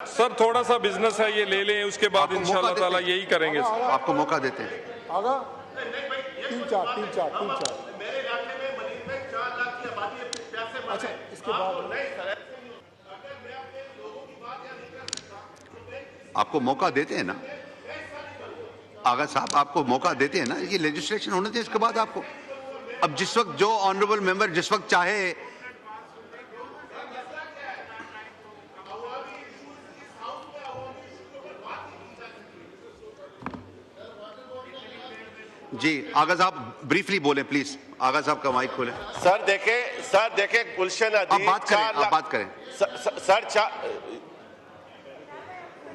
Sir थोड़ा सा business है, ये ले लें, उसके बाद इंशाल्लाह ताला यही करेंगे। आपको मौका देते हैं। आगा तीन चार मेरे इलाके में मरीज में 4 लाख की आबादी है, प्यासे मर अच्छा रहे हैं। इसके बाद नहीं सर, अगर मैं अपने लोगों की बात यहाँ नहीं कर सकता। आपको मौका देते हैं ना आगा साहब, आपको मौका देते हैं ना, ये लेजिस्लेशन होने थे इसके बाद आपको। अब जिस वक्त जो ऑनरेबल मेंबर जिस वक्त चाहे जी। आगा साहब ब्रीफली बोलें प्लीज। आगा साहब का माइक खोलें। सर देखे गुलशन आप अदीब बात करें, आप बात करें। सर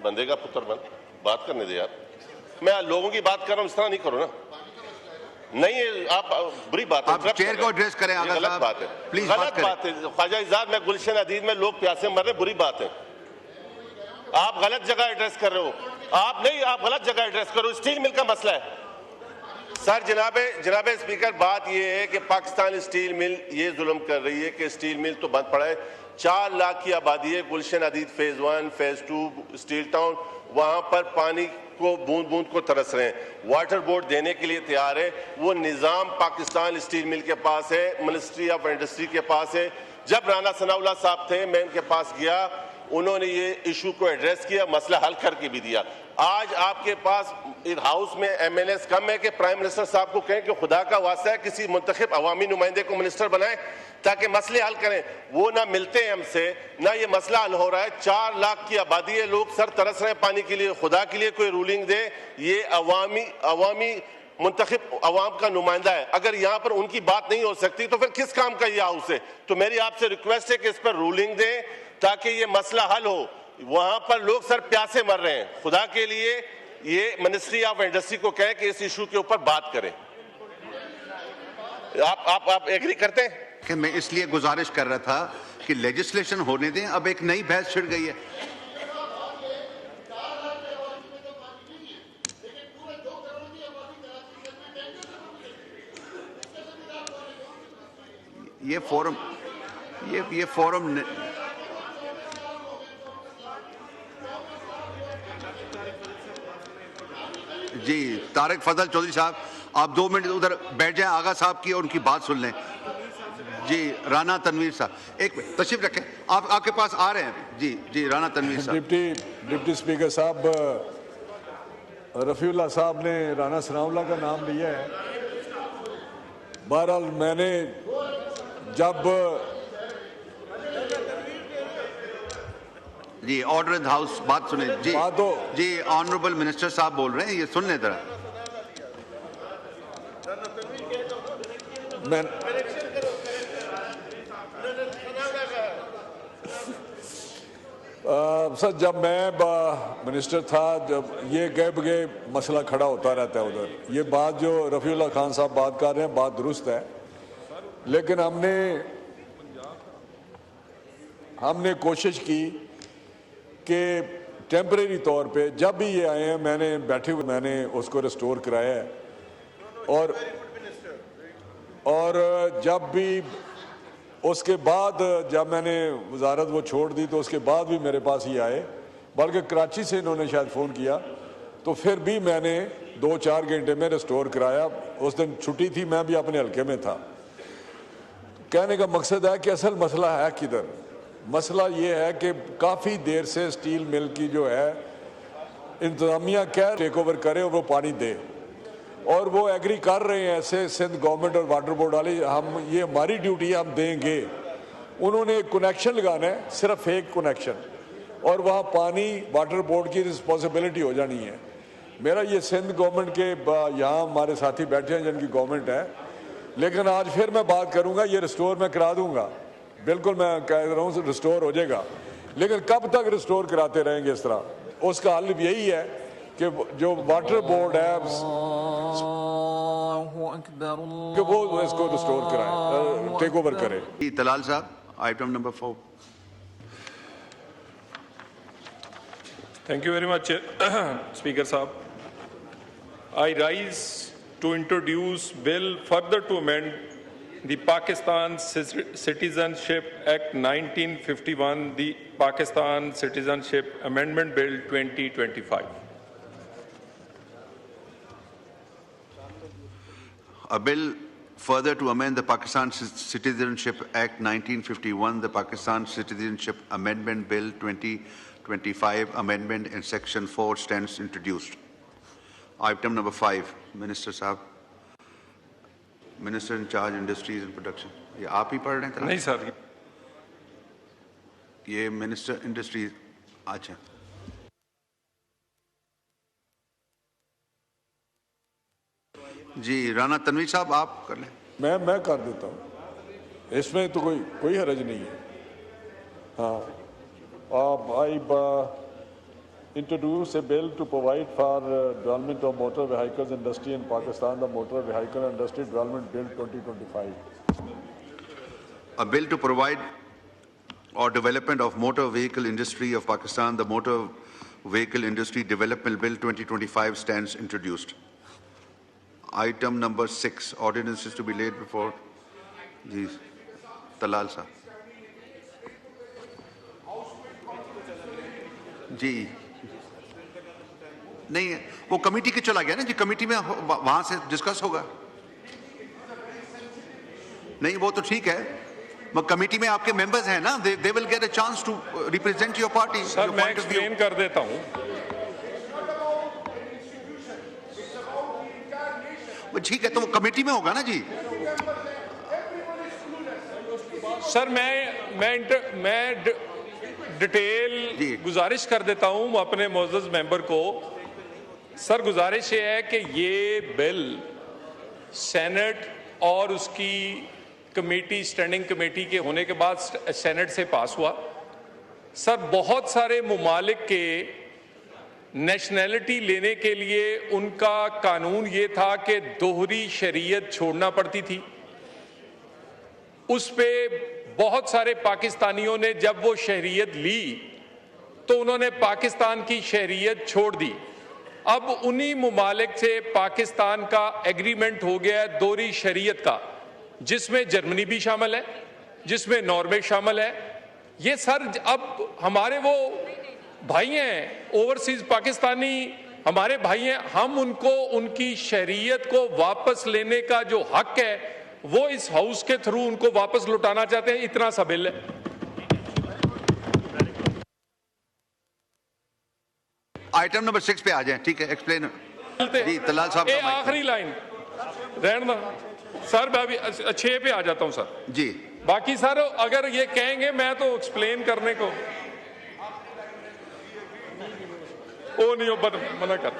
बंदे का पुत्र बन बात करने दे यार। मैं लोगों की बात कर रहा हूं, इस तरह नहीं करो ना। नहीं आप बुरी बात है, आप चेयर को एड्रेस करें। आगा गलत साहब बात है, प्लीज गलत बात है। ख्वाजा इजाज में गुलशन अदीब में लोग प्यासे मर रहे, बुरी बात है। आप गलत जगह एड्रेस कर रहे हो। आप गलत जगह एड्रेस करो। स्टील मिल का मसला है सर। जनाबे स्पीकर, बात यह है कि पाकिस्तान स्टील मिल ये जुल्म कर रही है कि स्टील मिल तो बंद पड़ा है। 4 लाख की आबादी है। गुलशन अदीद फेज 1 फेज 2 स्टील टाउन, वहां पर पानी को बूंद बूंद को तरस रहे हैं। वाटर बोर्ड देने के लिए तैयार है। वो निज़ाम पाकिस्तान स्टील मिल के पास है, मिनिस्ट्री ऑफ इंडस्ट्री के पास है। जब राना सनाउल्लाह साहब थे, मैं उनके पास गया, उन्होंने ये इशू को एड्रेस किया, मसला हल करके भी दिया। आज आपके पास एक हाउस में एमएनएस कम है कि प्राइम मिनिस्टर साहब को कहें कि खुदा का वास्ता है किसी मुंतखब अवामी नुमाइंदे को मिनिस्टर बनाएं ताकि मसले हल करें। वो ना मिलते हैं हमसे, ना ये मसला हल हो रहा है। 4 लाख की आबादी है, लोग सर तरस रहे हैं पानी के लिए। खुदा के लिए कोई रूलिंग दे। ये अवामी मुंतखब अवाम का नुमाइंदा है। अगर यहाँ पर उनकी बात नहीं हो सकती तो फिर किस काम का ये हाउस है? तो मेरी आपसे रिक्वेस्ट है कि इस पर रूलिंग दें ताकि ये मसला हल हो। वहां पर लोग सर प्यासे मर रहे हैं। खुदा के लिए ये मिनिस्ट्री ऑफ इंडस्ट्री को कहें कि इस इशू के ऊपर बात करें। आप एग्री करते हैं? कि मैं इसलिए गुजारिश कर रहा था कि लेजिस्लेशन होने दें। अब एक नई बहस छिड़ गई है। ये फोरम जी। तारिक फजल चौधरी साहब, आप 2 मिनट उधर बैठ जाएं, आगा साहब की और उनकी बात सुन लें। जी राना तनवीर साहब एक मिनट तशरीफ रखें। आपके पास आ रहे हैं। जी राना तनवीर साहब। डिप्टी स्पीकर साहब, रफीउल्लाह साहब ने राना सनाउल्लाह का नाम लिया है। बहरहाल मैंने जब जी ऑर्डर इन हाउस, बात सुने जी। जी ऑनरेबल मिनिस्टर साहब बोल रहे हैं, ये सुन लें जरा। मैं सर जब मैं मिनिस्टर था, जब ये गए बगैर मसला खड़ा होता रहता है उधर। ये बात जो रफीउल्लाह खान साहब बात कर रहे हैं, बात दुरुस्त है, लेकिन हमने कोशिश की कि टेम्परेरी तौर पे जब भी ये आए हैं, मैंने उसको रिस्टोर कराया है। और जब भी उसके बाद जब मैंने वजारत वो छोड़ दी तो उसके बाद भी मेरे पास ही आए, बल्कि कराची से इन्होंने शायद फ़ोन किया, तो फिर भी मैंने 2-4 घंटे में रिस्टोर कराया। उस दिन छुट्टी थी, मैं भी अपने हल्के में था। कहने का मकसद है कि असल मसला है किधर। मसला ये है कि काफ़ी देर से स्टील मिल की जो है इंतज़ामिया क्या टेक ओवर करे और वो पानी दे, और वो एग्री कर रहे हैं ऐसे सिंध गवर्नमेंट और वाटर बोर्ड वाले, हम ये हमारी ड्यूटी है, हम देंगे। उन्होंने एक कनेक्शन लगाना है, सिर्फ एक कनेक्शन, और वहाँ पानी वाटर बोर्ड की रिस्पॉन्सिबिलिटी हो जानी है। मेरा ये सिंध गवर्नमेंट के यहाँ हमारे साथी बैठे हैं जिनकी गवर्नमेंट है, लेकिन आज फिर मैं बात करूँगा, ये रिस्टोर मैं करा दूँगा, बिल्कुल मैं कह रहा हूँ रिस्टोर हो जाएगा। लेकिन कब तक रिस्टोर कराते रहेंगे इस तरह? उसका हल यही है कि जो वाटर बोर्ड है कि वो इसको रिस्टोर कराए, टेक ओवर करे। तलाल साहब, item number 4। Thank you very much speaker साहब। I rise to introduce bill further to amend the Pakistan Citizenship Act 1951, the Pakistan Citizenship Amendment Bill 2025. A bill further to amend the Pakistan Citizenship Act 1951, the Pakistan Citizenship Amendment Bill 2025, amendment in Section 4 stands introduced. Item number 5, Minister Sahab, Minister in charge Industries and Production. ये आप ही पढ़ रहे हैं? नहीं sir, ये Minister Industries, अच्छा। जी राणा तनवीर साहब आप कर लें। मैं कर देता हूँ, इसमें तो कोई हरज नहीं है। हाँ, I introduce a bill to provide for development of motor vehicles industry in Pakistan, the Motor Vehicle Industry Development Bill 2025. A bill to provide or development of motor vehicle industry of Pakistan, the Motor Vehicle Industry Development Bill 2025 stands introduced. Item number 6, ordinances to be laid before the Talal sir. जी नहीं वो committee के चला गया ना जी, committee में वहां से discuss होगा। नहीं वो तो ठीक है, कमेटी में आपके मेंबर्स हैं ना, they will get a chance to represent your party. Sir मैं एक्सप्लेन कर देता हूं। ठीक है तो वो कमेटी में होगा ना जी। सर मैं डिटेल गुजारिश कर देता हूं अपने मोअज़्ज़ज़ मेंबर को। सर गुजारिश ये है कि ये बिल सेनेट और उसकी कमेटी, स्टैंडिंग कमेटी के होने के बाद सेनेट से पास हुआ। सर बहुत सारे मुमालिक के नेशनैलिटी लेने के लिए उनका कानून ये था कि दोहरी शरीयत छोड़ना पड़ती थी। उस पे बहुत सारे पाकिस्तानियों ने जब वो शहरियत ली तो उन्होंने पाकिस्तान की शहरियत छोड़ दी। अब उन्हीं मुमालिक से पाकिस्तान का एग्रीमेंट हो गया है दोहरी शरीयत का, जिसमें जर्मनी भी शामिल है, जिसमें नॉर्वे शामिल है। ये सर अब हमारे वो भाई हैं ओवरसीज पाकिस्तानी, हमारे भाई हैं, हम उनको उनकी शहरियत को वापस लेने का जो हक है वो इस हाउस के थ्रू उनको वापस लौटाना चाहते हैं। इतना सा बिल है। आइटम नंबर 6 पे आ जाएं, ठीक है, एक्सप्लेन जी तलाल साहब। आखिरी लाइन रहने दो सर, मैं अभी 6 पे आ जाता हूं सर जी। बाकी सर अगर ये कहेंगे मैं तो एक्सप्लेन करने को वो नहीं हो, मना कर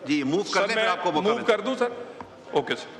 जी। मूव करने पे आपको मौका मूव कर दूं सर? Okay sir.